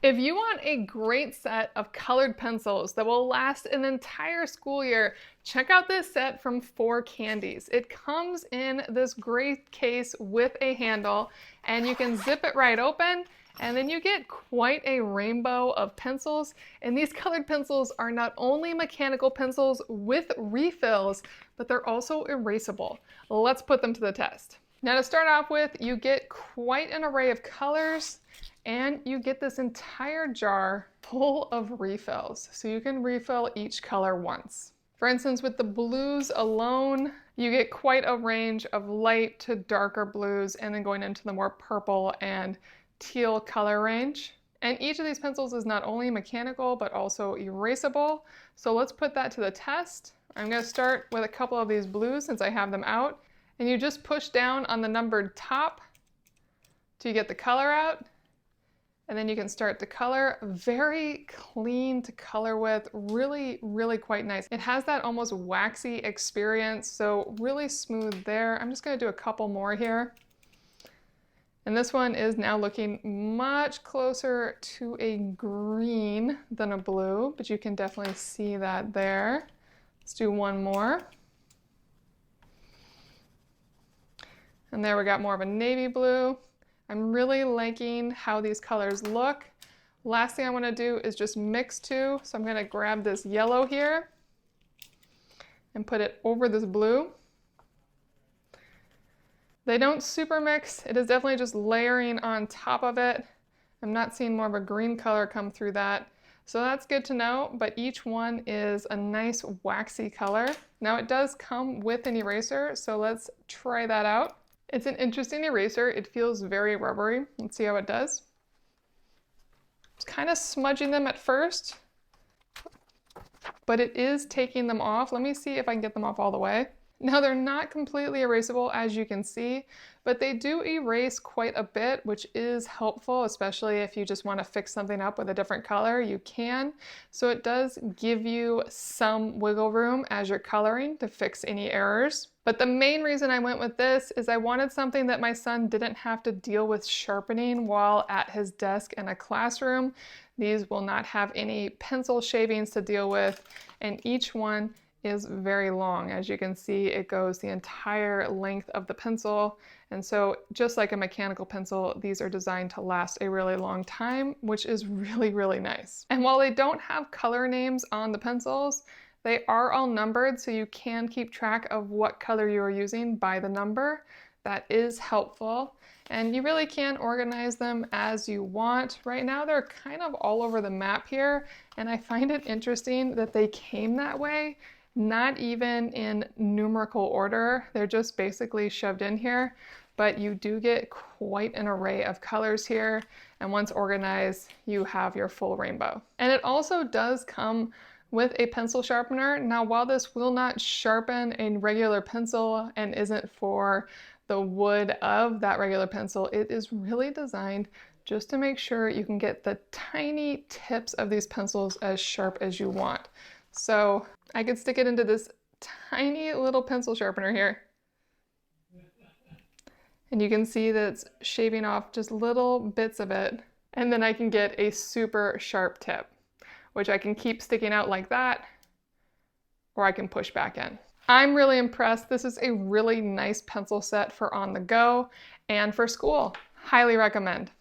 If you want a great set of colored pencils that will last an entire school year, check out this set from Candies. It comes in this great case with a handle, and you can zip it right open, and then you get quite a rainbow of pencils. And these colored pencils are not only mechanical pencils with refills, but they're also erasable. Let's put them to the test. Now to start off with, you get quite an array of colors, and you get this entire jar full of refills. So you can refill each color once. For instance, with the blues alone, you get quite a range of light to darker blues, and then going into the more purple and teal color range. And each of these pencils is not only mechanical, but also erasable. So let's put that to the test. I'm gonna start with a couple of these blues since I have them out. And you just push down on the numbered top till you get the color out. And then you can start to color. Very clean to color with, really, really quite nice. It has that almost waxy experience, so really smooth there. I'm just gonna do a couple more here. And this one is now looking much closer to a green than a blue, but you can definitely see that there. Let's do one more. And there we got more of a navy blue. I'm really liking how these colors look. Last thing I want to do is just mix two. So I'm going to grab this yellow here and put it over this blue. They don't super mix. It is definitely just layering on top of it. I'm not seeing more of a green color come through that. So that's good to know, but each one is a nice waxy color. Now it does come with an eraser, so let's try that out. It's an interesting eraser. It feels very rubbery. Let's see how it does. It's kind of smudging them at first, but it is taking them off. Let me see if I can get them off all the way. Now they're not completely erasable, as you can see, but they do erase quite a bit, which is helpful, especially if you just want to fix something up with a different color, you can. So it does give you some wiggle room as you're coloring to fix any errors. But the main reason I went with this is I wanted something that my son didn't have to deal with sharpening while at his desk in a classroom. These will not have any pencil shavings to deal with, and each one is very long. As you can see, it goes the entire length of the pencil. And so just like a mechanical pencil, these are designed to last a really long time, which is really, really nice. And while they don't have color names on the pencils, they are all numbered, so you can keep track of what color you are using by the number. That is helpful. And you really can organize them as you want. Right now, they're kind of all over the map here, and I find it interesting that they came that way. Not even in numerical order, they're just basically shoved in here, but you do get quite an array of colors here, and once organized, you have your full rainbow. And it also does come with a pencil sharpener. Now, while this will not sharpen a regular pencil and isn't for the wood of that regular pencil, it is really designed just to make sure you can get the tiny tips of these pencils as sharp as you want. So I could stick it into this tiny little pencil sharpener here. And you can see that it's shaving off just little bits of it. And then I can get a super sharp tip, which I can keep sticking out like that, or I can push back in. I'm really impressed. This is a really nice pencil set for on the go and for school. Highly recommend.